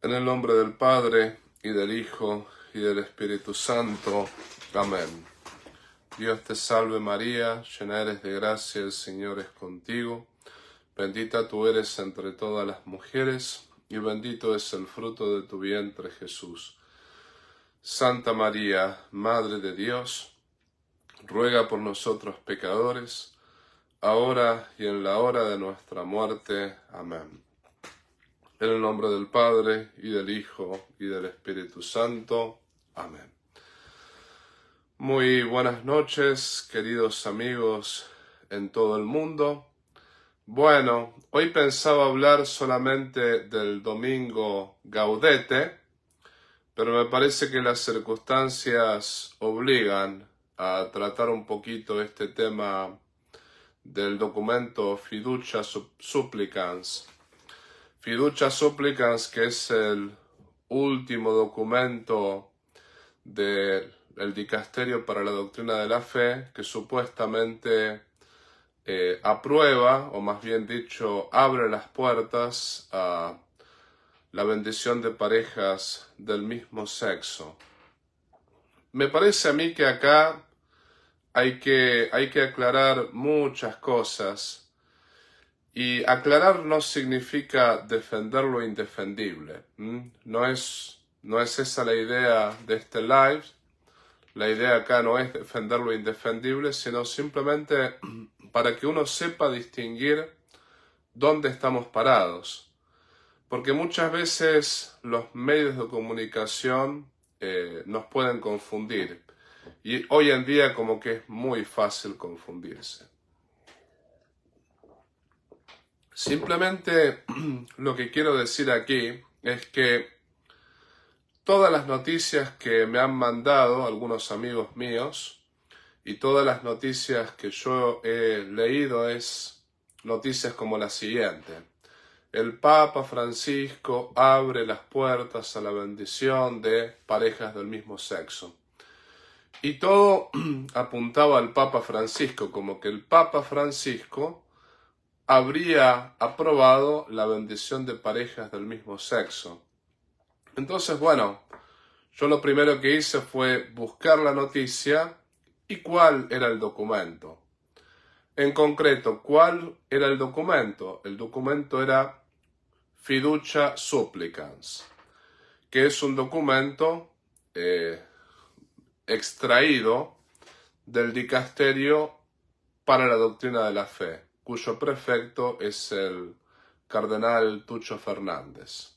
En el nombre del Padre, y del Hijo, y del Espíritu Santo. Amén. Dios te salve María, llena eres de gracia, el Señor es contigo. Bendita tú eres entre todas las mujeres, y bendito es el fruto de tu vientre, Jesús. Santa María, Madre de Dios, ruega por nosotros pecadores, ahora y en la hora de nuestra muerte. Amén. En el nombre del Padre, y del Hijo, y del Espíritu Santo. Amén. Muy buenas noches, queridos amigos en todo el mundo. Bueno, hoy pensaba hablar solamente del domingo Gaudete, pero me parece que las circunstancias obligan a tratar un poquito este tema del documento Fiducia Supplicans. Fiducia Supplicans, que es el último documento del Dicasterio para la Doctrina de la Fe, que supuestamente aprueba, o más bien dicho, abre las puertas a la bendición de parejas del mismo sexo. Me parece a mí que acá hay que aclarar muchas cosas. Y aclarar no significa defender lo indefendible. No es esa la idea de este live. La idea acá no es defender lo indefendible, sino simplemente para que uno sepa distinguir dónde estamos parados. Porque muchas veces los medios de comunicación nos pueden confundir. Y hoy en día como que es muy fácil confundirse. Simplemente lo que quiero decir aquí es que todas las noticias que me han mandado algunos amigos míos y todas las noticias que yo he leído es noticias como la siguiente. El Papa Francisco abre las puertas a la bendición de parejas del mismo sexo. Y todo apuntaba al Papa Francisco, como que el Papa Francisco habría aprobado la bendición de parejas del mismo sexo. Entonces, bueno, yo lo primero que hice fue buscar la noticia y cuál era el documento. En concreto, ¿cuál era el documento? El documento era Fiducia Supplicans, que es un documento extraído del Dicasterio para la Doctrina de la Fe, cuyo prefecto es el cardenal Tucho Fernández.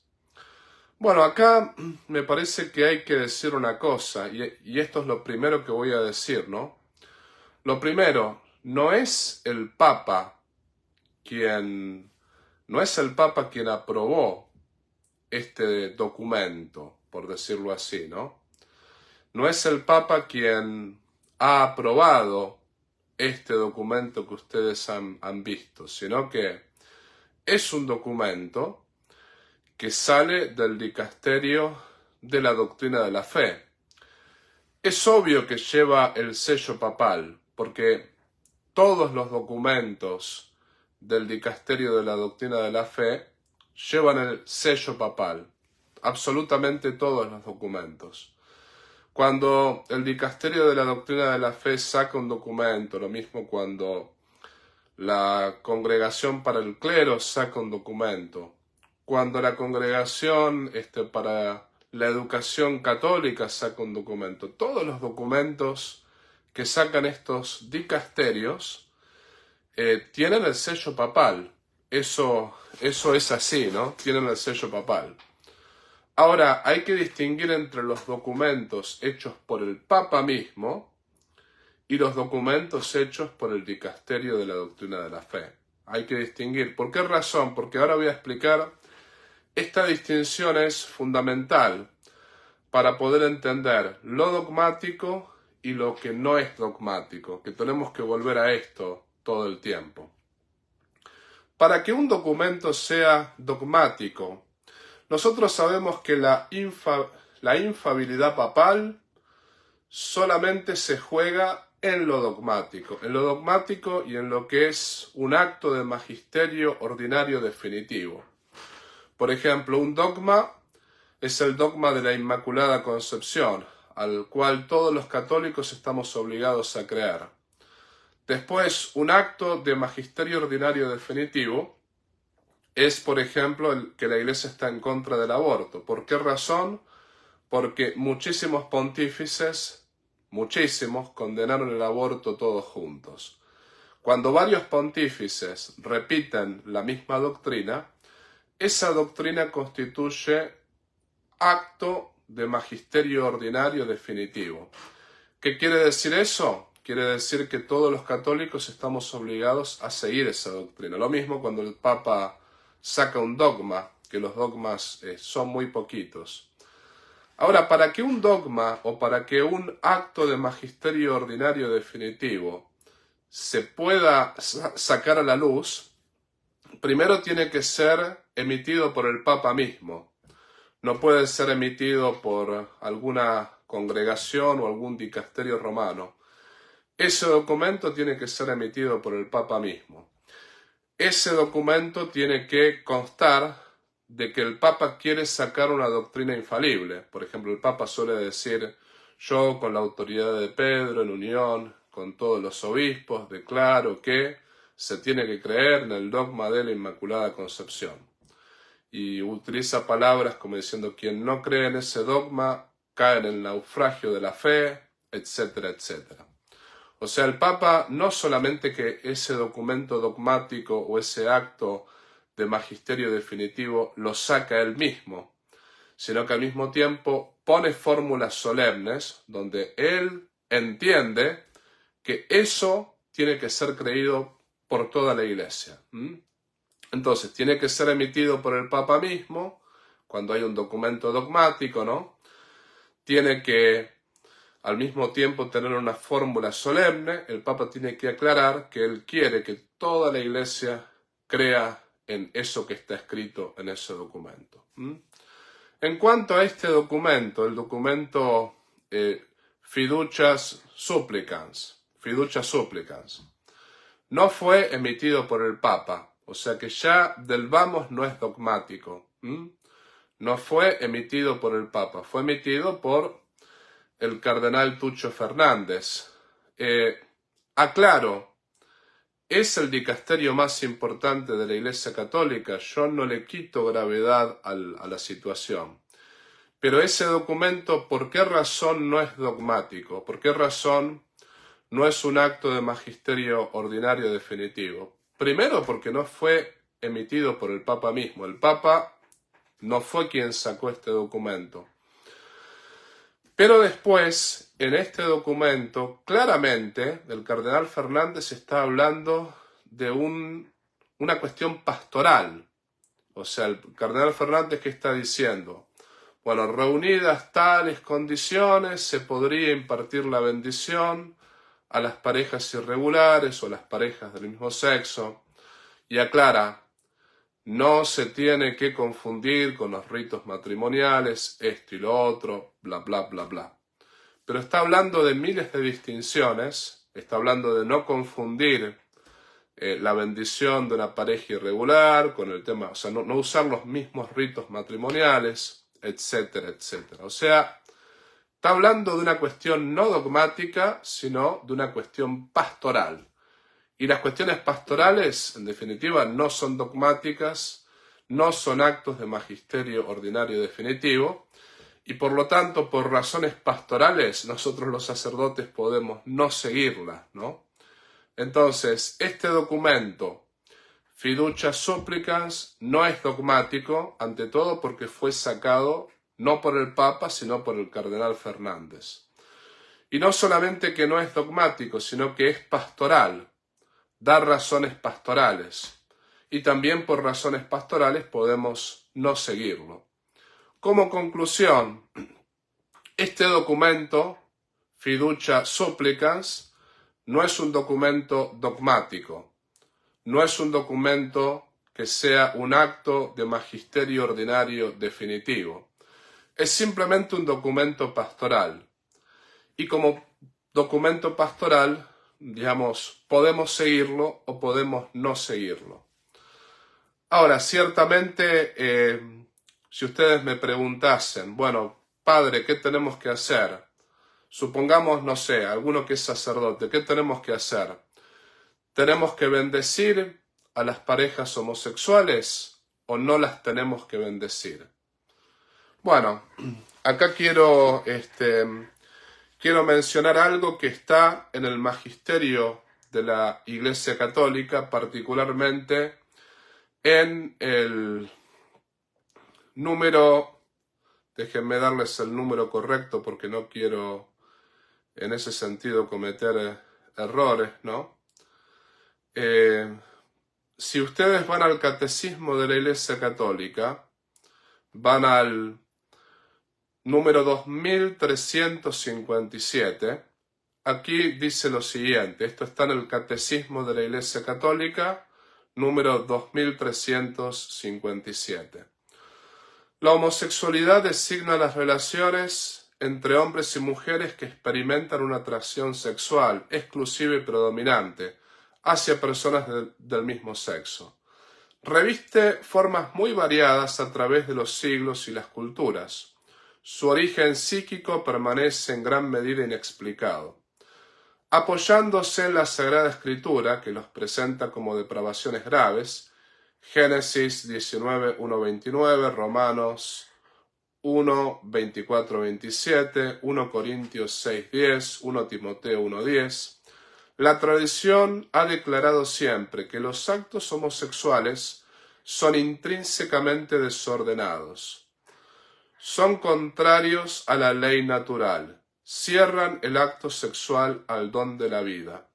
Bueno, acá me parece que hay que decir una cosa, y esto es lo primero que voy a decir, ¿no? Lo primero, no es el Papa quien aprobó este documento, por decirlo así, ¿no? No es el Papa quien ha aprobado este documento que ustedes han visto, sino que es un documento que sale del Dicasterio de la Doctrina de la Fe. Es obvio que lleva el sello papal, porque todos los documentos del Dicasterio de la Doctrina de la Fe llevan el sello papal, absolutamente todos los documentos. Cuando el Dicasterio de la Doctrina de la Fe saca un documento, lo mismo cuando la Congregación para el Clero saca un documento, cuando la Congregación para la Educación Católica saca un documento, todos los documentos que sacan estos dicasterios tienen el sello papal. Eso es así, ¿no? Tienen el sello papal. Ahora, hay que distinguir entre los documentos hechos por el Papa mismo y los documentos hechos por el Dicasterio de la Doctrina de la Fe. Hay que distinguir. ¿Por qué razón? Porque ahora voy a explicar. Esta distinción es fundamental para poder entender lo dogmático y lo que no es dogmático, que tenemos que volver a esto todo el tiempo. Para que un documento sea dogmático, nosotros sabemos que la infabilidad papal solamente se juega en lo dogmático y en lo que es un acto de magisterio ordinario definitivo. Por ejemplo, un dogma es el dogma de la Inmaculada Concepción, al cual todos los católicos estamos obligados a creer. Después, un acto de magisterio ordinario definitivo es, por ejemplo, que la Iglesia está en contra del aborto. ¿Por qué razón? Porque muchísimos pontífices, condenaron el aborto todos juntos. Cuando varios pontífices repiten la misma doctrina, esa doctrina constituye acto de magisterio ordinario definitivo. ¿Qué quiere decir eso? Quiere decir que todos los católicos estamos obligados a seguir esa doctrina. Lo mismo cuando el Papa saca un dogma, que los dogmas son muy poquitos. Ahora, para que un dogma o para que un acto de magisterio ordinario definitivo se pueda sacar a la luz, primero tiene que ser emitido por el Papa mismo. No puede ser emitido por alguna congregación o algún dicasterio romano. Ese documento tiene que ser emitido por el Papa mismo. Ese documento tiene que constar de que el Papa quiere sacar una doctrina infalible. Por ejemplo, el Papa suele decir: yo, con la autoridad de Pedro, en unión con todos los obispos, declaro que se tiene que creer en el dogma de la Inmaculada Concepción. Y utiliza palabras como diciendo: quien no cree en ese dogma cae en el naufragio de la fe, etcétera, etcétera. O sea, el Papa no solamente que ese documento dogmático o ese acto de magisterio definitivo lo saca él mismo, sino que al mismo tiempo pone fórmulas solemnes donde él entiende que eso tiene que ser creído por toda la Iglesia. Entonces, tiene que ser emitido por el Papa mismo, cuando hay un documento dogmático, ¿no? Tiene que al mismo tiempo tener una fórmula solemne. El Papa tiene que aclarar que él quiere que toda la Iglesia crea en eso que está escrito en ese documento. En cuanto a este documento, el documento Fiducias Supplicans, no fue emitido por el Papa, o sea que ya del vamos no es dogmático. No fue emitido por el Papa, fue emitido por el cardenal Tucho Fernández. Aclaro, es el dicasterio más importante de la Iglesia Católica, yo no le quito gravedad a la situación. Pero ese documento, ¿por qué razón no es dogmático? ¿Por qué razón no es un acto de magisterio ordinario definitivo? Primero, porque no fue emitido por el Papa mismo. El Papa no fue quien sacó este documento. Pero después, en este documento, claramente, el cardenal Fernández está hablando de una cuestión pastoral. O sea, el cardenal Fernández, ¿qué está diciendo? Bueno, reunidas tales condiciones, se podría impartir la bendición a las parejas irregulares o a las parejas del mismo sexo. Y aclara: no se tiene que confundir con los ritos matrimoniales, esto y lo otro, bla, bla, bla, bla. Pero está hablando de miles de distinciones, está hablando de no confundir la bendición de una pareja irregular con el tema, o sea, no usar los mismos ritos matrimoniales, etcétera, etcétera. O sea, está hablando de una cuestión no dogmática, sino de una cuestión pastoral. Y las cuestiones pastorales, en definitiva, no son dogmáticas, no son actos de magisterio ordinario definitivo, y por lo tanto, por razones pastorales, nosotros los sacerdotes podemos no seguirlas, ¿no? Entonces, este documento, Fiducias Supplicans, no es dogmático, ante todo porque fue sacado no por el Papa, sino por el cardenal Fernández. Y no solamente que no es dogmático, sino que es pastoral. Da razones pastorales, y también por razones pastorales podemos no seguirlo. Como conclusión, este documento, Fiducias Supplicans, no es un documento dogmático, no es un documento que sea un acto de magisterio ordinario definitivo, es simplemente un documento pastoral. Y como documento pastoral, digamos, podemos seguirlo o podemos no seguirlo. Ahora, ciertamente, si ustedes me preguntasen, bueno, padre, ¿qué tenemos que hacer? Supongamos, no sé, alguno que es sacerdote, ¿qué tenemos que hacer? ¿Tenemos que bendecir a las parejas homosexuales o no las tenemos que bendecir? Bueno, acá quiero mencionar algo que está en el magisterio de la Iglesia Católica, particularmente en el número, déjenme darles el número correcto porque no quiero en ese sentido cometer errores, ¿no? Si ustedes van al Catecismo de la Iglesia Católica, van al número 2357, aquí dice lo siguiente, esto está en el Catecismo de la Iglesia Católica, número 2357. La homosexualidad designa las relaciones entre hombres y mujeres que experimentan una atracción sexual exclusiva y predominante hacia personas del mismo sexo. Reviste formas muy variadas a través de los siglos y las culturas. Su origen psíquico permanece en gran medida inexplicado. Apoyándose en la Sagrada Escritura, que los presenta como depravaciones graves, Génesis 19:1-29, Romanos 1:24-27, 1 Corintios 6:10, 1 Timoteo 1:10, la tradición ha declarado siempre que los actos homosexuales son intrínsecamente desordenados. Son contrarios a la ley natural, cierran el acto sexual al don de la vida.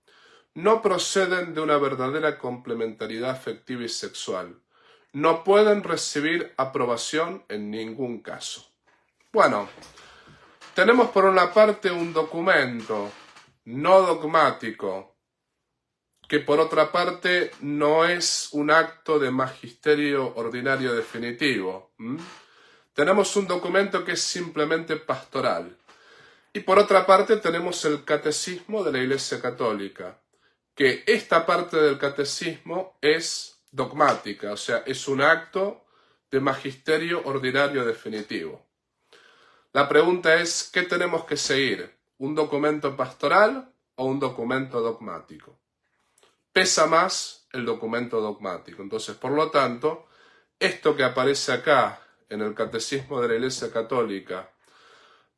No proceden de una verdadera complementariedad afectiva y sexual. No pueden recibir aprobación en ningún caso. Bueno, tenemos por una parte un documento no dogmático, que por otra parte no es un acto de magisterio ordinario definitivo. Tenemos un documento que es simplemente pastoral. Y por otra parte tenemos el Catecismo de la Iglesia Católica, que esta parte del Catecismo es dogmática, o sea, es un acto de magisterio ordinario definitivo. La pregunta es, ¿qué tenemos que seguir? ¿Un documento pastoral o un documento dogmático? Pesa más el documento dogmático. Entonces, por lo tanto, esto que aparece acá en el Catecismo de la Iglesia Católica,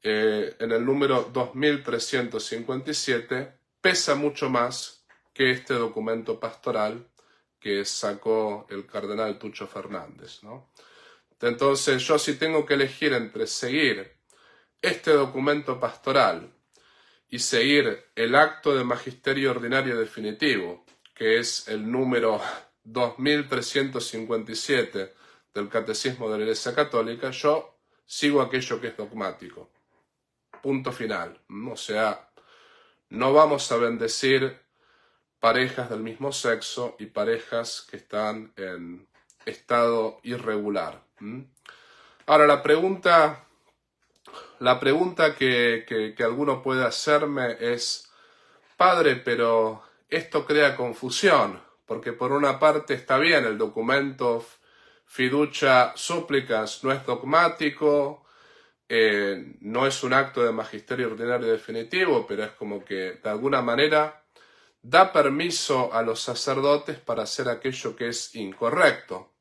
en el número 2357, pesa mucho más que este documento pastoral que sacó el cardenal Tucho Fernández, ¿no? Entonces, yo si tengo que elegir entre seguir este documento pastoral y seguir el acto de magisterio ordinario definitivo, que es el número 2357 del Catecismo de la Iglesia Católica, yo sigo aquello que es dogmático. Punto final. O sea, no vamos a bendecir parejas del mismo sexo y parejas que están en estado irregular. Ahora, la pregunta que alguno puede hacerme es, padre, pero esto crea confusión, porque por una parte está bien, el documento Fiducia Supplicans no es dogmático, no es un acto de magisterio ordinario definitivo, pero es como que de alguna manera da permiso a los sacerdotes para hacer aquello que es incorrecto.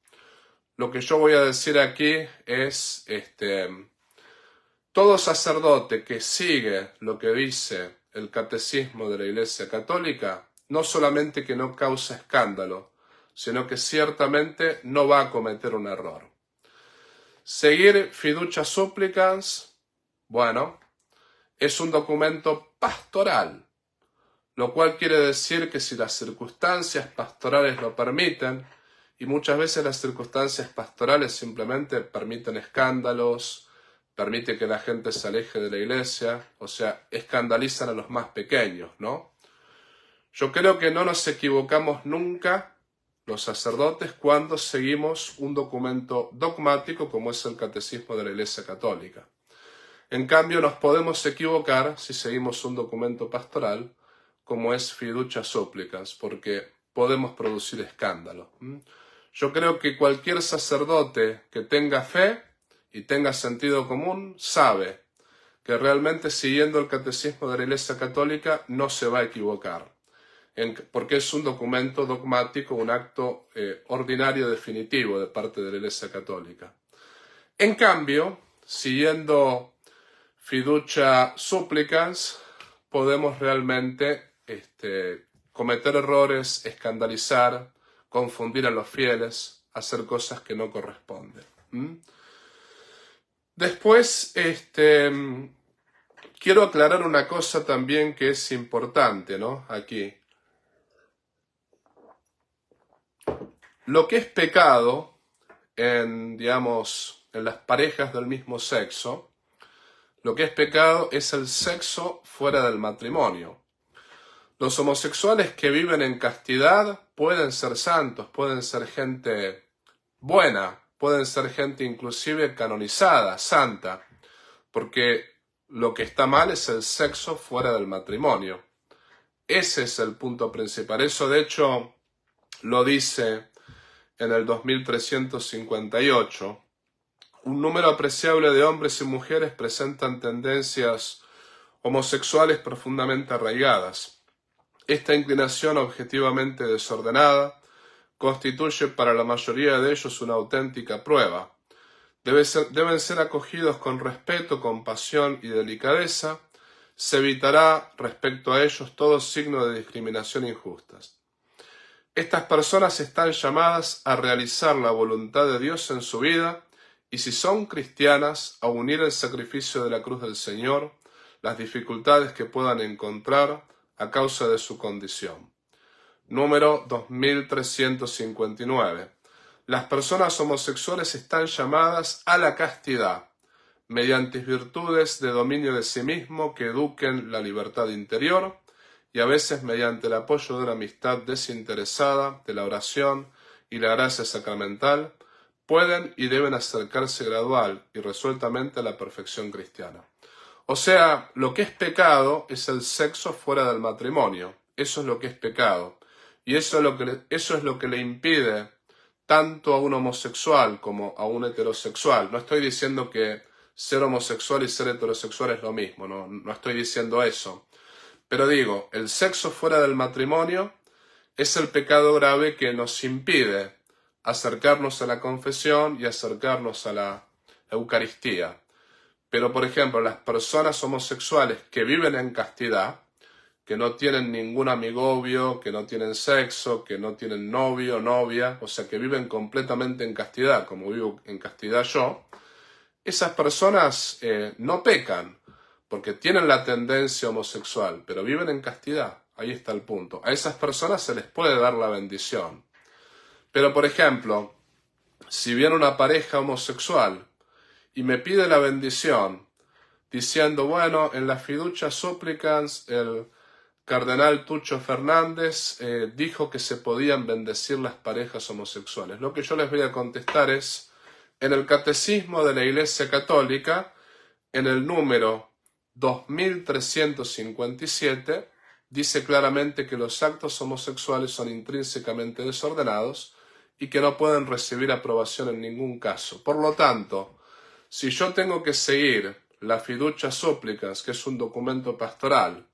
Lo que yo voy a decir aquí es, todo sacerdote que sigue lo que dice el Catecismo de la Iglesia Católica, no solamente que no causa escándalo, sino que ciertamente no va a cometer un error. Seguir Fiducia Supplicans, bueno, es un documento pastoral, lo cual quiere decir que si las circunstancias pastorales lo permiten, y muchas veces las circunstancias pastorales simplemente permiten escándalos, permite que la gente se aleje de la iglesia, o sea, escandalizan a los más pequeños, ¿no? Yo creo que no nos equivocamos nunca los sacerdotes cuando seguimos un documento dogmático como es el Catecismo de la Iglesia Católica. En cambio, nos podemos equivocar si seguimos un documento pastoral como es Fiducia Supplicans, porque podemos producir escándalo. Yo creo que cualquier sacerdote que tenga fe y tenga sentido común sabe que realmente siguiendo el catecismo de la Iglesia Católica no se va a equivocar, porque es un documento dogmático, un acto ordinario definitivo de parte de la Iglesia Católica. En cambio, siguiendo fiducia supplicans, podemos realmente cometer errores, escandalizar, confundir a los fieles, hacer cosas que no corresponden. Después, quiero aclarar una cosa también que es importante, ¿no? Aquí. Lo que es pecado digamos, en las parejas del mismo sexo, lo que es pecado es el sexo fuera del matrimonio. Los homosexuales que viven en castidad pueden ser santos, pueden ser gente buena, pueden ser gente inclusive canonizada, santa, porque lo que está mal es el sexo fuera del matrimonio. Ese es el punto principal. Eso de hecho lo dice en el 2358. Un número apreciable de hombres y mujeres presentan tendencias homosexuales profundamente arraigadas. Esta inclinación objetivamente desordenada constituye para la mayoría de ellos una auténtica prueba. Deben ser acogidos con respeto, compasión y delicadeza. Se evitará respecto a ellos todo signo de discriminación injustas. Estas personas están llamadas a realizar la voluntad de Dios en su vida y si son cristianas, a unir el sacrificio de la cruz del Señor, las dificultades que puedan encontrar a causa de su condición. Número 2359. Las personas homosexuales están llamadas a la castidad, mediante virtudes de dominio de sí mismo que eduquen la libertad interior y a veces mediante el apoyo de una amistad desinteresada, de la oración y la gracia sacramental, pueden y deben acercarse gradual y resueltamente a la perfección cristiana. O sea, lo que es pecado es el sexo fuera del matrimonio. Eso es lo que es pecado. Y eso es lo que le impide tanto a un homosexual como a un heterosexual. No estoy diciendo que ser homosexual y ser heterosexual es lo mismo, no estoy diciendo eso. Pero digo, el sexo fuera del matrimonio es el pecado grave que nos impide acercarnos a la confesión y acercarnos a la Eucaristía. Pero, por ejemplo, las personas homosexuales que viven en castidad, que no tienen ningún amigovio, que no tienen sexo, que no tienen novio o novia, o sea, que viven completamente en castidad, como vivo en castidad yo, esas personas no pecan, porque tienen la tendencia homosexual, pero viven en castidad. Ahí está el punto. A esas personas se les puede dar la bendición. Pero, por ejemplo, si viene una pareja homosexual y me pide la bendición, diciendo, bueno, en la fiducia supplicans el cardenal Tucho Fernández dijo que se podían bendecir las parejas homosexuales. Lo que yo les voy a contestar es, en el Catecismo de la Iglesia Católica, en el número 2357, dice claramente que los actos homosexuales son intrínsecamente desordenados y que no pueden recibir aprobación en ningún caso. Por lo tanto, si yo tengo que seguir la fiducia supplicans, que es un documento pastoral,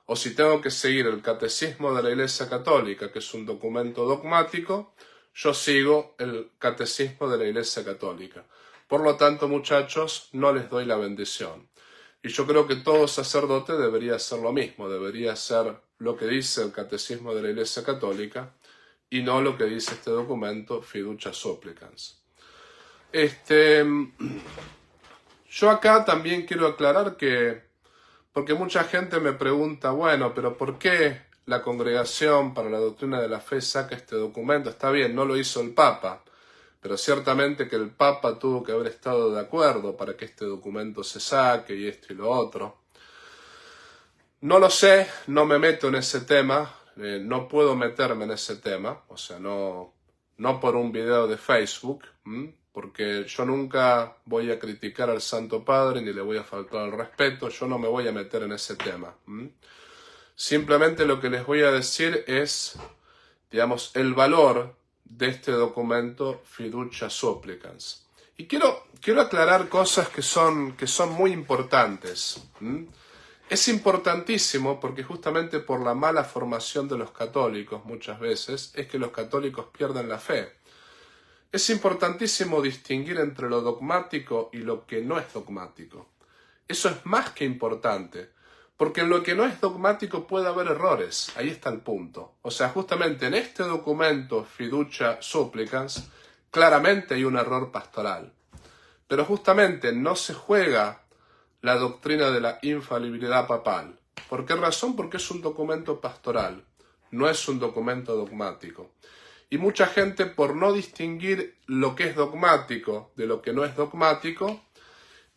o si tengo que seguir el Catecismo de la Iglesia Católica, que es un documento dogmático, yo sigo el Catecismo de la Iglesia Católica. Por lo tanto, muchachos, no les doy la bendición. Y yo creo que todo sacerdote debería hacer lo mismo, debería hacer lo que dice el Catecismo de la Iglesia Católica y no lo que dice este documento, fiducia supplicans. Yo acá también quiero aclarar que, porque mucha gente me pregunta, bueno, pero ¿por qué la Congregación para la Doctrina de la Fe saca este documento? Está bien, no lo hizo el Papa, pero ciertamente que el Papa tuvo que haber estado de acuerdo para que este documento se saque y esto y lo otro. No lo sé, no me meto en ese tema, no puedo meterme en ese tema, o sea, no por un video de Facebook, porque yo nunca voy a criticar al Santo Padre ni le voy a faltar al respeto, yo no me voy a meter en ese tema. Simplemente lo que les voy a decir es, digamos, el valor de este documento fiducia supplicans. Y quiero quiero aclarar cosas que son muy importantes. Es importantísimo porque justamente por la mala formación de los católicos muchas veces es que los católicos pierden la fe. Es importantísimo distinguir entre lo dogmático y lo que no es dogmático. Eso es más que importante, porque en lo que no es dogmático puede haber errores. Ahí está el punto. O sea, justamente en este documento Fiducia Supplicans, claramente hay un error pastoral. Pero justamente no se juega la doctrina de la infalibilidad papal. ¿Por qué razón? Porque es un documento pastoral, no es un documento dogmático. Y mucha gente, por no distinguir lo que es dogmático de lo que no es dogmático,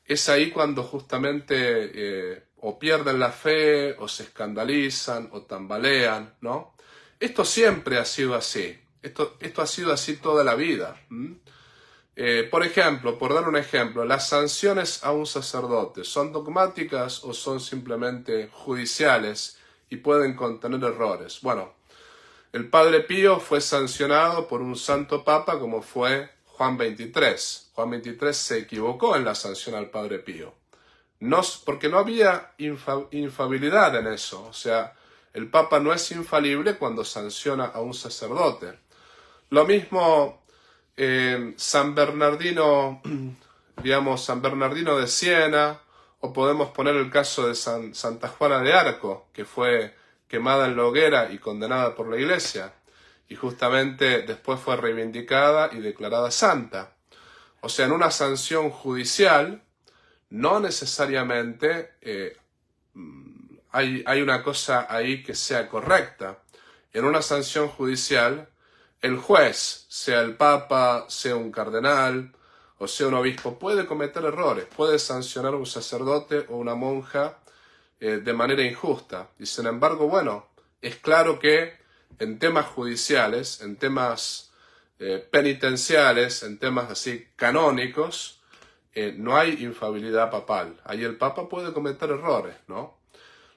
es ahí cuando justamente o pierden la fe, o se escandalizan, o tambalean, ¿no? Esto siempre ha sido así. Esto ha sido así toda la vida. Por ejemplo, por dar un ejemplo, las sanciones a un sacerdote, ¿son dogmáticas o son simplemente judiciales y pueden contener errores? Bueno, el Padre Pío fue sancionado por un santo papa como fue Juan XXIII. Juan XXIII se equivocó en la sanción al Padre Pío. No, porque no había infalibilidad en eso. O sea, el papa no es infalible cuando sanciona a un sacerdote. Lo mismo San Bernardino, digamos, San Bernardino de Siena, o podemos poner el caso de Santa Juana de Arco, que fue quemada en la hoguera y condenada por la Iglesia, y justamente después fue reivindicada y declarada santa. O sea, en una sanción judicial, no necesariamente hay una cosa ahí que sea correcta. En una sanción judicial, el juez, sea el papa, sea un cardenal o sea un obispo, puede cometer errores, puede sancionar a un sacerdote o una monja de manera injusta. Y sin embargo, bueno, es claro que en temas judiciales, en temas penitenciales, en temas así canónicos, no hay infalibilidad papal. Ahí el papa puede cometer errores, ¿no?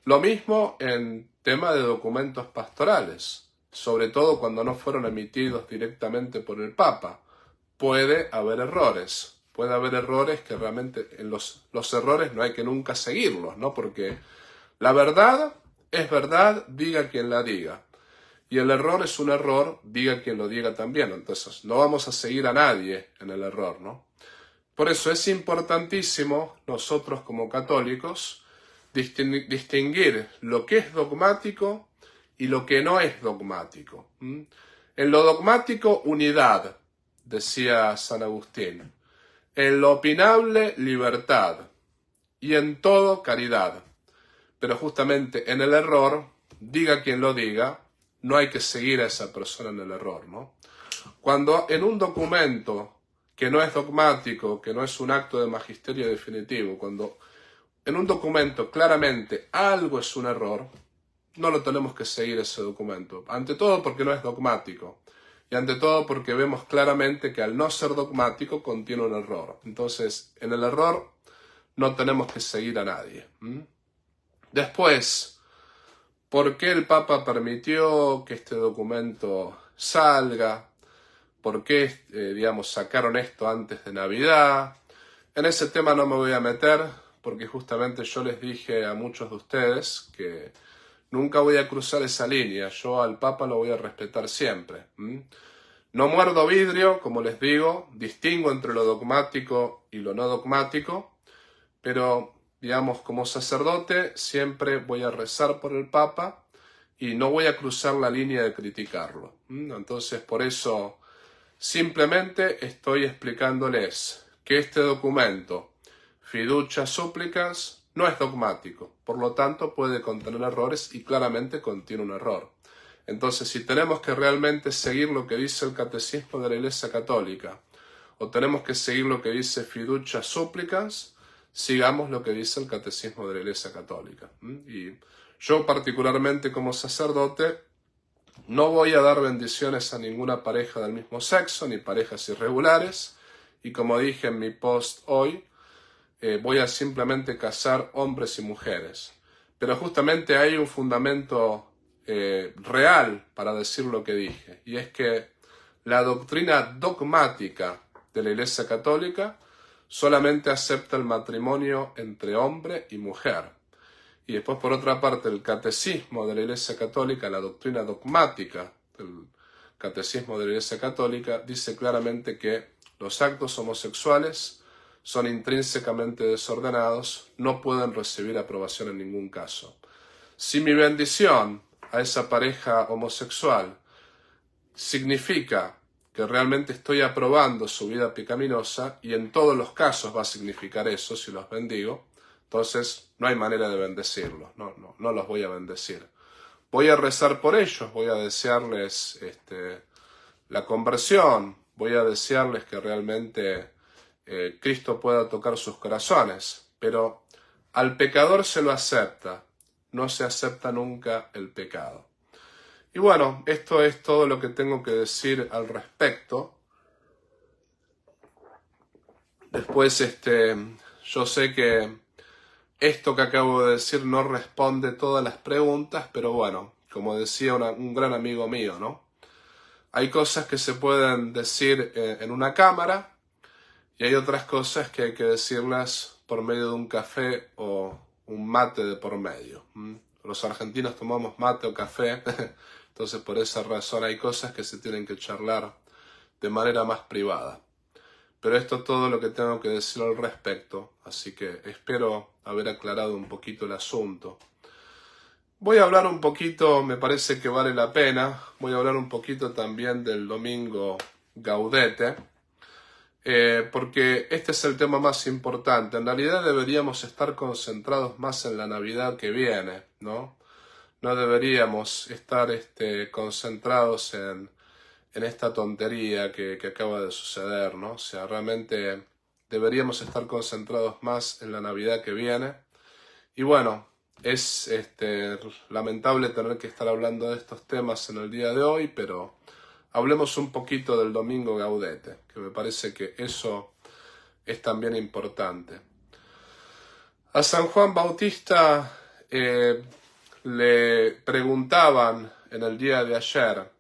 Lo mismo en tema de documentos pastorales, sobre todo cuando no fueron emitidos directamente por el papa. Puede haber errores que realmente en los errores no hay que nunca seguirlos, ¿no? Porque la verdad es verdad, diga quien la diga. Y el error es un error, diga quien lo diga también. Entonces, no vamos a seguir a nadie en el error, ¿no? Por eso es importantísimo nosotros como católicos distinguir lo que es dogmático y lo que no es dogmático. En lo dogmático, unidad, decía San Agustín. En lo opinable, libertad. Y en todo, caridad. Pero justamente en el error, diga quien lo diga, no hay que seguir a esa persona en el error, ¿no? Cuando en un documento que no es dogmático, que no es un acto de magisterio definitivo, cuando en un documento claramente algo es un error, no lo tenemos que seguir ese documento. Ante todo porque no es dogmático. Y ante todo porque vemos claramente que al no ser dogmático contiene un error. Entonces, en el error no tenemos que seguir a nadie. Después, ¿por qué el Papa permitió que este documento salga? ¿Por qué, digamos, sacaron esto antes de Navidad? En ese tema no me voy a meter, porque justamente yo les dije a muchos de ustedes que nunca voy a cruzar esa línea. Yo al Papa lo voy a respetar siempre. No muerdo vidrio, como les digo, distingo entre lo dogmático y lo no dogmático, pero, digamos, como sacerdote siempre voy a rezar por el Papa y no voy a cruzar la línea de criticarlo. Entonces, por eso, simplemente estoy explicándoles que este documento, Fiducia Supplicans, no es dogmático, por lo tanto puede contener errores y claramente contiene un error. Entonces, si tenemos que realmente seguir lo que dice el Catecismo de la Iglesia Católica, o tenemos que seguir lo que dice Fiducia Supplicans, sigamos lo que dice el Catecismo de la Iglesia Católica. Y yo particularmente como sacerdote no voy a dar bendiciones a ninguna pareja del mismo sexo, ni parejas irregulares, y como dije en mi post hoy, voy a simplemente casar hombres y mujeres. Pero justamente hay un fundamento real para decir lo que dije, y es que la doctrina dogmática de la Iglesia Católica solamente acepta el matrimonio entre hombre y mujer. Y después, por otra parte, el catecismo de la Iglesia Católica, la doctrina dogmática del catecismo de la Iglesia Católica, dice claramente que los actos homosexuales son intrínsecamente desordenados, no pueden recibir aprobación en ningún caso. Si mi bendición a esa pareja homosexual significa que realmente estoy aprobando su vida pecaminosa, y en todos los casos va a significar eso si los bendigo, entonces no hay manera de bendecirlos, no los voy a bendecir. Voy a rezar por ellos, voy a desearles la conversión, voy a desearles que realmente Cristo pueda tocar sus corazones, pero al pecador se lo acepta, no se acepta nunca el pecado. Y bueno, esto es todo lo que tengo que decir al respecto. Después, yo sé que esto que acabo de decir no responde todas las preguntas, pero bueno, como decía un gran amigo mío, ¿no? Hay cosas que se pueden decir en una cámara y hay otras cosas que hay que decirlas por medio de un café o un mate de por medio. Los argentinos tomamos mate o café, entonces por esa razón hay cosas que se tienen que charlar de manera más privada. Pero esto es todo lo que tengo que decir al respecto, así que espero haber aclarado un poquito el asunto. Voy a hablar un poquito, me parece que vale la pena, voy a hablar un poquito también del domingo Gaudete, porque este es el tema más importante. En realidad deberíamos estar concentrados más en la Navidad que viene, ¿no? No deberíamos estar concentrados en esta tontería que acaba de suceder, ¿no? O sea, realmente deberíamos estar concentrados más en la Navidad que viene. Y bueno, es lamentable tener que estar hablando de estos temas en el día de hoy, pero hablemos un poquito del domingo Gaudete, que me parece que eso es también importante. A San Juan Bautista le preguntaban en el día de ayer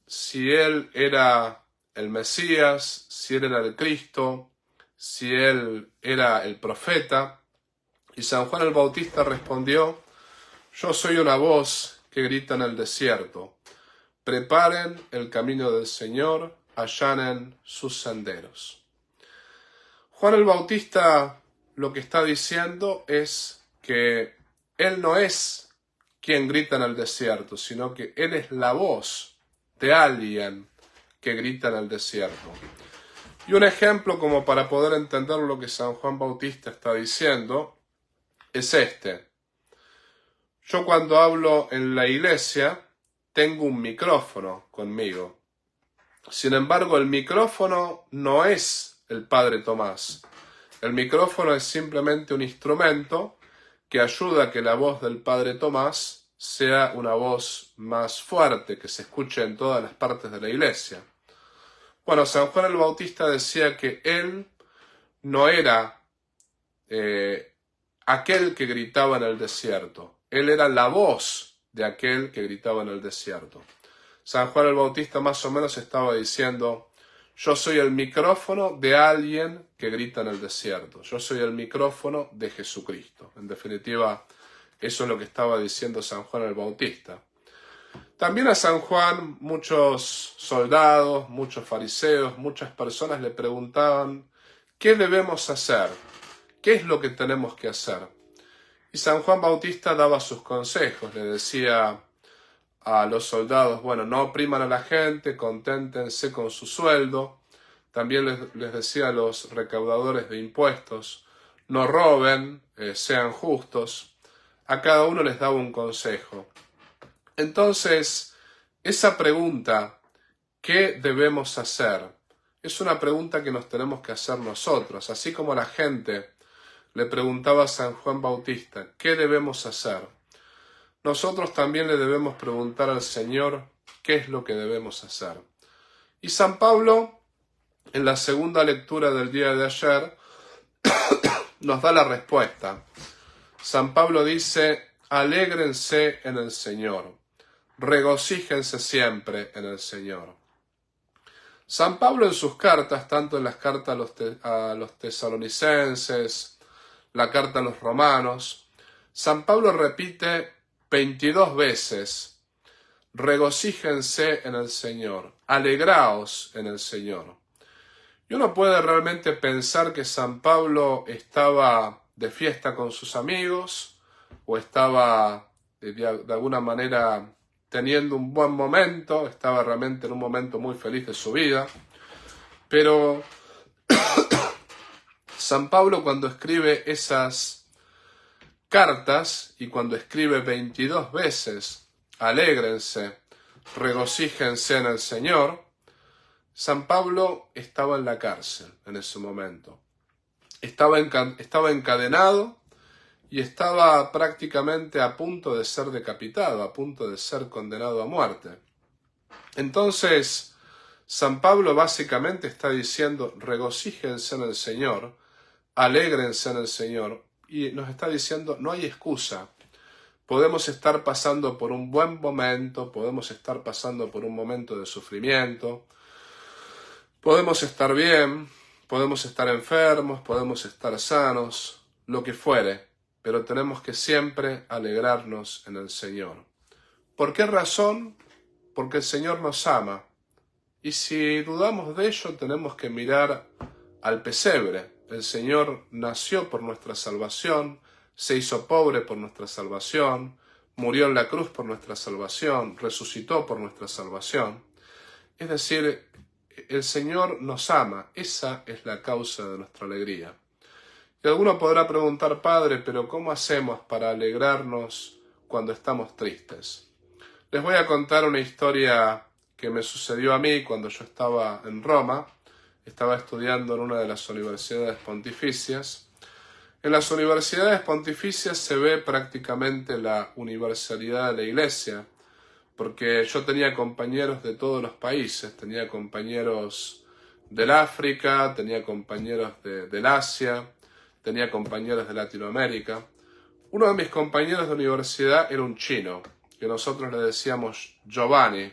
si él era el Mesías, si él era el Cristo, si él era el profeta, y San Juan el Bautista respondió: yo soy una voz que grita en el desierto, preparen el camino del Señor, allanen sus senderos. Juan el Bautista lo que está diciendo es que él no es quien grita en el desierto, sino que él es la voz de alguien que grita en el desierto. Y un ejemplo como para poder entender lo que San Juan Bautista está diciendo es este. Yo cuando hablo en la iglesia tengo un micrófono conmigo. Sin embargo, el micrófono no es el Padre Tomás. El micrófono es simplemente un instrumento que ayuda a que la voz del Padre Tomás sea una voz más fuerte, que se escuche en todas las partes de la iglesia. Bueno, San Juan el Bautista decía que él no era aquel que gritaba en el desierto. Él era la voz de aquel que gritaba en el desierto. San Juan el Bautista más o menos estaba diciendo: yo soy el micrófono de alguien que grita en el desierto. Yo soy el micrófono de Jesucristo. En definitiva, eso es lo que estaba diciendo San Juan el Bautista. También a San Juan muchos soldados, muchos fariseos, muchas personas le preguntaban: ¿qué debemos hacer? ¿Qué es lo que tenemos que hacer? Y San Juan Bautista daba sus consejos, le decía a los soldados: bueno, no opriman a la gente, conténtense con su sueldo. También les decía a los recaudadores de impuestos: no roben, sean justos. A cada uno les daba un consejo. Entonces, esa pregunta, ¿qué debemos hacer?, es una pregunta que nos tenemos que hacer nosotros, así como la gente le preguntaba a San Juan Bautista: ¿qué debemos hacer? Nosotros también le debemos preguntar al Señor qué es lo que debemos hacer. Y San Pablo, en la segunda lectura del día de ayer, nos da la respuesta. San Pablo dice: alégrense en el Señor, regocíjense siempre en el Señor. San Pablo en sus cartas, tanto en las cartas a los tesalonicenses, la carta a los romanos, San Pablo repite 22 veces: regocíjense en el Señor, alegraos en el Señor. Y uno puede realmente pensar que San Pablo estaba de fiesta con sus amigos o estaba de alguna manera teniendo un buen momento, estaba realmente en un momento muy feliz de su vida. Pero San Pablo, cuando escribe esas cartas y cuando escribe 22 veces alégrense, regocíjense en el Señor, San Pablo estaba en la cárcel en ese momento. Estaba encadenado y estaba prácticamente a punto de ser decapitado, a punto de ser condenado a muerte. Entonces, San Pablo básicamente está diciendo: regocíjense en el Señor, alégrense en el Señor, y nos está diciendo: no hay excusa. Podemos estar pasando por un buen momento, podemos estar pasando por un momento de sufrimiento, podemos estar bien, podemos estar enfermos, podemos estar sanos, lo que fuere, pero tenemos que siempre alegrarnos en el Señor. ¿Por qué razón? Porque el Señor nos ama. Y si dudamos de ello, tenemos que mirar al pesebre. El Señor nació por nuestra salvación, se hizo pobre por nuestra salvación, murió en la cruz por nuestra salvación, resucitó por nuestra salvación. Es decir, el Señor nos ama, esa es la causa de nuestra alegría. Y alguno podrá preguntar: Padre, ¿pero cómo hacemos para alegrarnos cuando estamos tristes? Les voy a contar una historia que me sucedió a mí cuando yo estaba en Roma. Estaba estudiando en una de las universidades pontificias. En las universidades pontificias se ve prácticamente la universalidad de la Iglesia, porque yo tenía compañeros de todos los países, tenía compañeros del África, tenía compañeros del Asia, tenía compañeros de Latinoamérica. Uno de mis compañeros de universidad era un chino, que nosotros le decíamos Giovanni.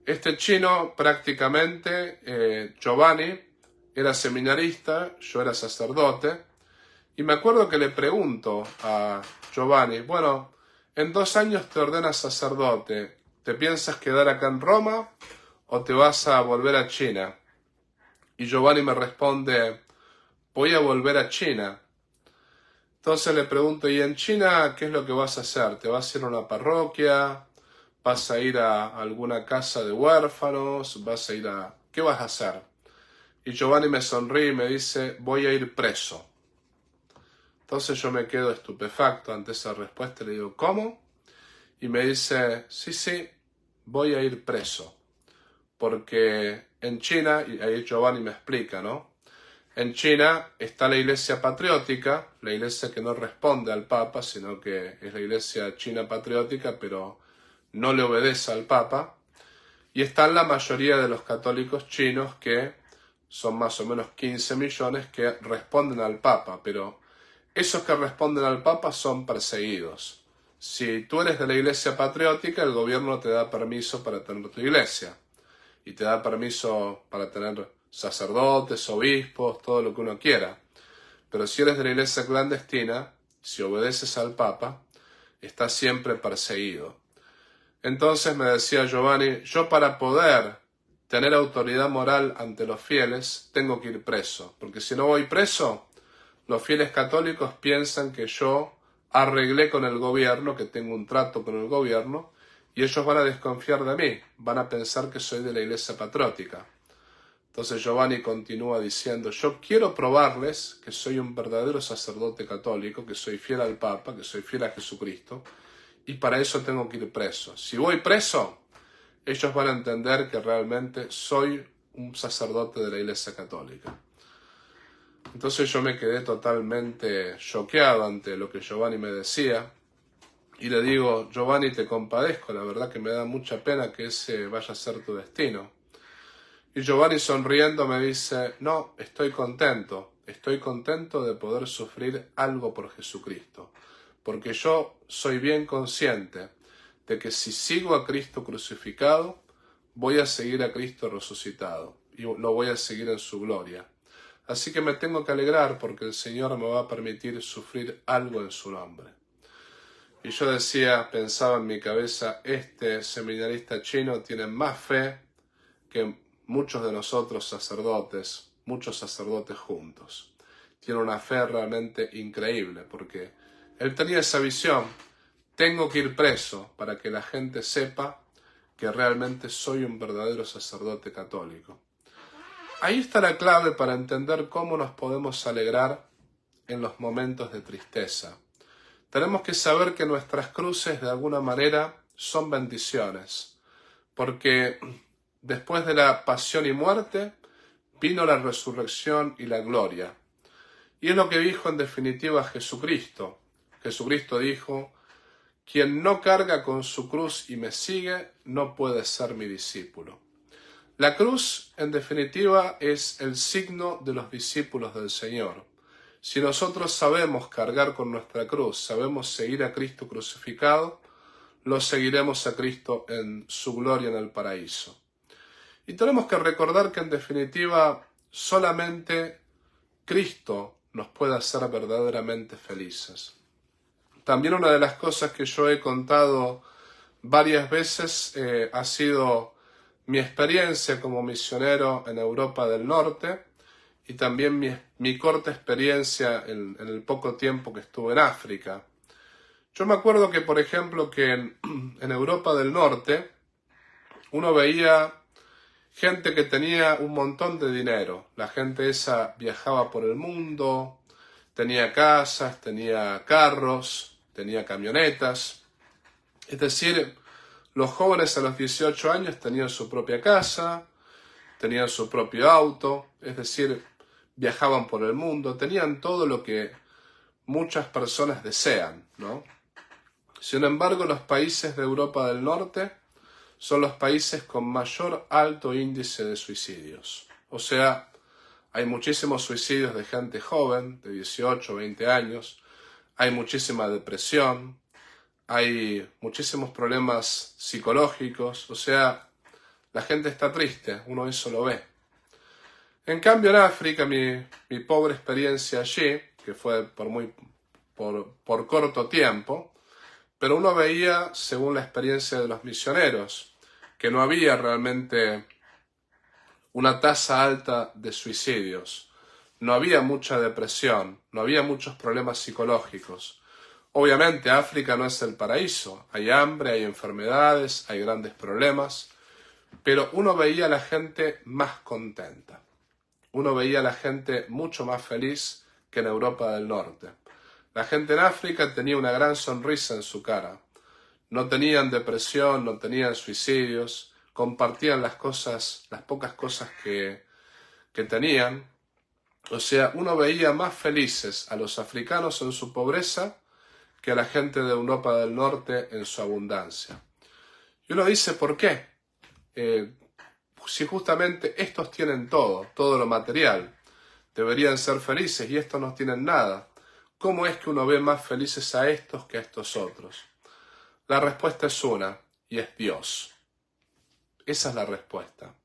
Este chino prácticamente, Giovanni, era seminarista, yo era sacerdote, y me acuerdo que le pregunto a Giovanni: bueno, en 2 años te ordenas sacerdote, ¿te piensas quedar acá en Roma o te vas a volver a China? Y Giovanni me responde: voy a volver a China. Entonces le pregunto: ¿y en China qué es lo que vas a hacer? ¿Te vas a ir a una parroquia? ¿Vas a ir a alguna casa de huérfanos? ¿Vas a ir a...? ¿Qué vas a hacer? Y Giovanni me sonríe y me dice: voy a ir preso. Entonces yo me quedo estupefacto ante esa respuesta y le digo: ¿cómo? Y me dice: sí, voy a ir preso. Porque en China, y ahí Giovanni me explica, ¿no? En China está la iglesia patriótica, la iglesia que no responde al Papa, sino que es la iglesia china patriótica, pero no le obedece al Papa. Y están la mayoría de los católicos chinos, que son más o menos 15 millones, que responden al Papa, pero esos que responden al Papa son perseguidos. Si tú eres de la iglesia patriótica, el gobierno te da permiso para tener tu iglesia. Y te da permiso para tener sacerdotes, obispos, todo lo que uno quiera. Pero si eres de la iglesia clandestina, si obedeces al Papa, estás siempre perseguido. Entonces me decía Giovanni: yo para poder tener autoridad moral ante los fieles, tengo que ir preso. Porque si no voy preso, los fieles católicos piensan que yo arreglé con el gobierno, que tengo un trato con el gobierno, y ellos van a desconfiar de mí, van a pensar que soy de la iglesia patriótica. Entonces Giovanni continúa diciendo: yo quiero probarles que soy un verdadero sacerdote católico, que soy fiel al Papa, que soy fiel a Jesucristo, y para eso tengo que ir preso. Si voy preso, ellos van a entender que realmente soy un sacerdote de la iglesia católica. Entonces yo me quedé totalmente choqueado ante lo que Giovanni me decía. Y le digo: Giovanni, te compadezco, la verdad que me da mucha pena que ese vaya a ser tu destino. Y Giovanni sonriendo me dice: no, estoy contento de poder sufrir algo por Jesucristo, porque yo soy bien consciente de que si sigo a Cristo crucificado, voy a seguir a Cristo resucitado. y lo voy a seguir en su gloria. Así que me tengo que alegrar porque el Señor me va a permitir sufrir algo en su nombre. Y yo decía, pensaba en mi cabeza, este seminarista chino tiene más fe que muchos de nosotros sacerdotes, muchos sacerdotes juntos. Tiene una fe realmente increíble porque él tenía esa visión. Tengo que ir preso para que la gente sepa que realmente soy un verdadero sacerdote católico. Ahí está la clave para entender cómo nos podemos alegrar en los momentos de tristeza. Tenemos que saber que nuestras cruces de alguna manera son bendiciones, porque después de la pasión y muerte vino la resurrección y la gloria. Y es lo que dijo en definitiva Jesucristo. Jesucristo dijo: quien no carga con su cruz y me sigue, no puede ser mi discípulo. La cruz, en definitiva, es el signo de los discípulos del Señor. Si nosotros sabemos cargar con nuestra cruz, sabemos seguir a Cristo crucificado, lo seguiremos a Cristo en su gloria en el paraíso. Y tenemos que recordar que, en definitiva, solamente Cristo nos puede hacer verdaderamente felices. También una de las cosas que yo he contado varias veces ha sido mi experiencia como misionero en Europa del Norte y también mi corta experiencia en el poco tiempo que estuve en África. Yo me acuerdo que, por ejemplo, que en Europa del Norte uno veía gente que tenía un montón de dinero. La gente esa viajaba por el mundo, tenía casas, tenía carros, tenía camionetas. Es decir, los jóvenes a los 18 años tenían su propia casa, tenían su propio auto, es decir, viajaban por el mundo, tenían todo lo que muchas personas desean, ¿no? Sin embargo, los países de Europa del Norte son los países con mayor alto índice de suicidios. O sea, hay muchísimos suicidios de gente joven, de 18 o 20 años, hay muchísima depresión, hay muchísimos problemas psicológicos, o sea, la gente está triste, uno eso lo ve. En cambio, en África, mi pobre experiencia allí, que fue por corto tiempo, pero uno veía, según la experiencia de los misioneros, que no había realmente una tasa alta de suicidios, no había mucha depresión, no había muchos problemas psicológicos. Obviamente África no es el paraíso, hay hambre, hay enfermedades, hay grandes problemas, pero uno veía a la gente más contenta, uno veía a la gente mucho más feliz que en Europa del Norte. La gente en África tenía una gran sonrisa en su cara, no tenían depresión, no tenían suicidios, compartían las pocas cosas que tenían. O sea, uno veía más felices a los africanos en su pobreza que a la gente de Europa del Norte en su abundancia. Y uno dice, ¿por qué? Si justamente estos tienen todo lo material, deberían ser felices y estos no tienen nada. ¿Cómo es que uno ve más felices a estos que a estos otros? La respuesta es una, y es Dios. Esa es la respuesta.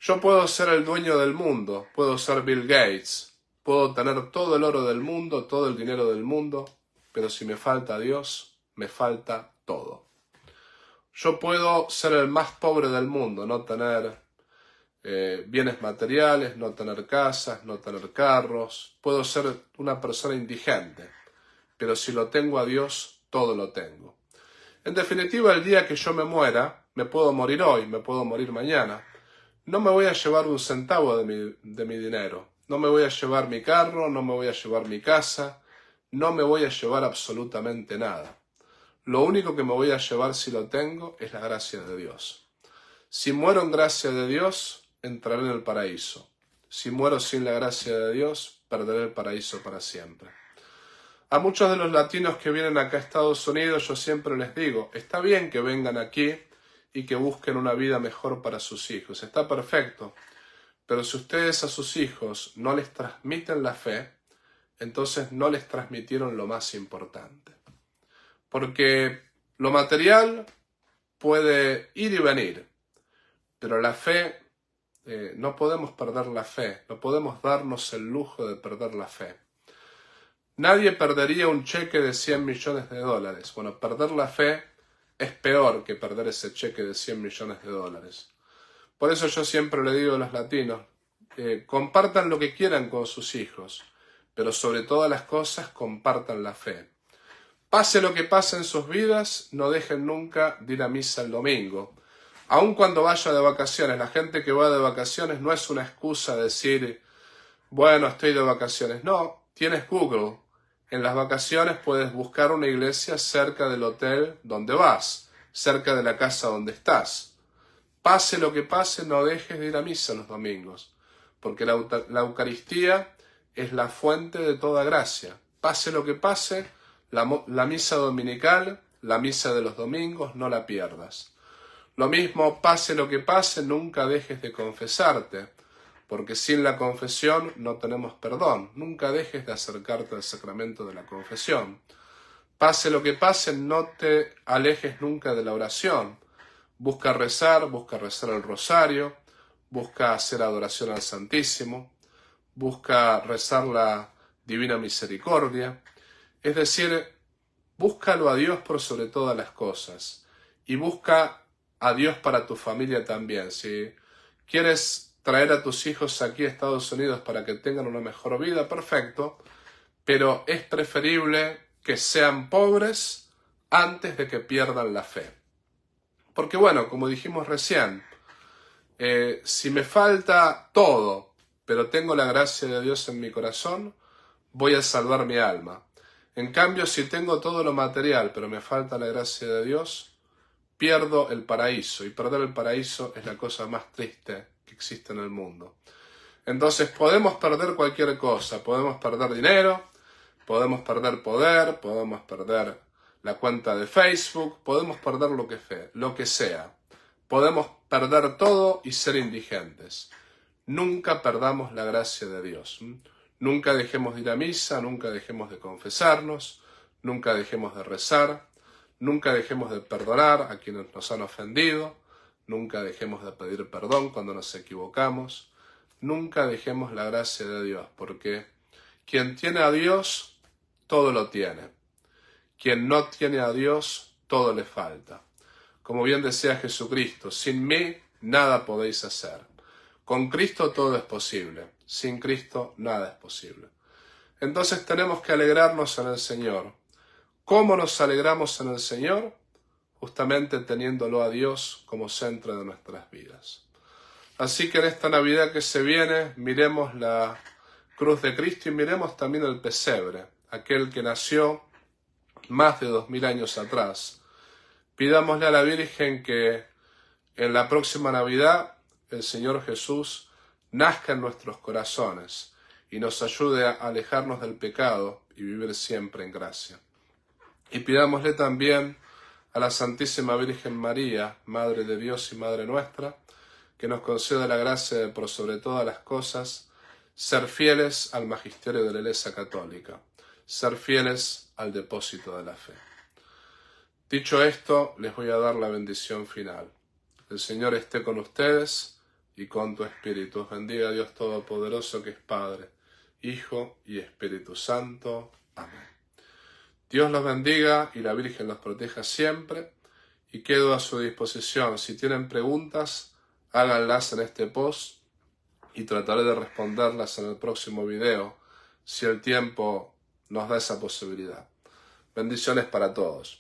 Yo puedo ser el dueño del mundo, puedo ser Bill Gates, puedo tener todo el oro del mundo, todo el dinero del mundo, pero si me falta Dios, me falta todo. Yo puedo ser el más pobre del mundo, no tener bienes materiales, no tener casas, no tener carros, puedo ser una persona indigente, pero si lo tengo a Dios, todo lo tengo. En definitiva, el día que yo me muera, me puedo morir hoy, me puedo morir mañana. No me voy a llevar un centavo de mi dinero. No me voy a llevar mi carro, no me voy a llevar mi casa, no me voy a llevar absolutamente nada. Lo único que me voy a llevar si lo tengo es la gracia de Dios. Si muero en gracia de Dios, entraré en el paraíso. Si muero sin la gracia de Dios, perderé el paraíso para siempre. A muchos de los latinos que vienen acá a Estados Unidos, yo siempre les digo, está bien que vengan aquí y que busquen una vida mejor para sus hijos, está perfecto, pero si ustedes a sus hijos no les transmiten la fe, entonces no les transmitieron lo más importante. Porque lo material puede ir y venir, pero la fe no podemos perder la fe, no podemos darnos el lujo de perder la fe. Nadie perdería un cheque de 100 millones de dólares. Bueno, perder la fe es peor que perder ese cheque de 100 millones de dólares. Por eso yo siempre le digo a los latinos, compartan lo que quieran con sus hijos, pero sobre todas las cosas compartan la fe. Pase lo que pase en sus vidas, no dejen nunca de ir a misa el domingo. Aun cuando vaya de vacaciones, la gente que va de vacaciones no es una excusa decir, bueno, estoy de vacaciones. No, tienes Google. En las vacaciones puedes buscar una iglesia cerca del hotel donde vas, cerca de la casa donde estás. Pase lo que pase, no dejes de ir a misa los domingos, porque la Eucaristía es la fuente de toda gracia. Pase lo que pase, la misa dominical, la misa de los domingos, no la pierdas. Lo mismo, pase lo que pase, nunca dejes de confesarte, porque sin la confesión no tenemos perdón. Nunca dejes de acercarte al sacramento de la confesión. Pase lo que pase, no te alejes nunca de la oración. Busca rezar el rosario, busca hacer adoración al Santísimo, busca rezar la Divina Misericordia. Es decir, búscalo a Dios por sobre todas las cosas y busca a Dios para tu familia también. Si quieres traer a tus hijos aquí a Estados Unidos para que tengan una mejor vida, perfecto, pero es preferible que sean pobres antes de que pierdan la fe. Porque bueno, como dijimos recién, si me falta todo, pero tengo la gracia de Dios en mi corazón, voy a salvar mi alma. En cambio, si tengo todo lo material, pero me falta la gracia de Dios, pierdo el paraíso, y perder el paraíso es la cosa más triste que existe en el mundo. Entonces podemos perder cualquier cosa, podemos perder dinero, podemos perder poder, podemos perder la cuenta de Facebook, podemos perder lo que sea. Podemos perder todo y ser indigentes. Nunca perdamos la gracia de Dios. Nunca dejemos de ir a misa, nunca dejemos de confesarnos, nunca dejemos de rezar, nunca dejemos de perdonar a quienes nos han ofendido, nunca dejemos de pedir perdón cuando nos equivocamos, nunca dejemos la gracia de Dios, porque quien tiene a Dios, todo lo tiene. Quien no tiene a Dios, todo le falta. Como bien decía Jesucristo, sin mí nada podéis hacer. Con Cristo todo es posible, sin Cristo nada es posible. Entonces tenemos que alegrarnos en el Señor. ¿Cómo nos alegramos en el Señor? Justamente teniéndolo a Dios como centro de nuestras vidas. Así que en esta Navidad que se viene, miremos la cruz de Cristo y miremos también el pesebre, aquel que nació más de 2000 años atrás. Pidámosle a la Virgen que en la próxima Navidad el Señor Jesús nazca en nuestros corazones y nos ayude a alejarnos del pecado y vivir siempre en gracia. Y pidámosle también a la Santísima Virgen María, Madre de Dios y Madre nuestra, que nos conceda la gracia de, por sobre todas las cosas, ser fieles al magisterio de la Iglesia Católica, ser fieles al depósito de la fe. Dicho esto, les voy a dar la bendición final. El Señor esté con ustedes y con tu espíritu. Os bendiga Dios Todopoderoso, que es Padre, Hijo y Espíritu Santo. Amén. Dios los bendiga y la Virgen los proteja siempre, y quedo a su disposición. Si tienen preguntas, háganlas en este post y trataré de responderlas en el próximo video, si el tiempo nos da esa posibilidad. Bendiciones para todos.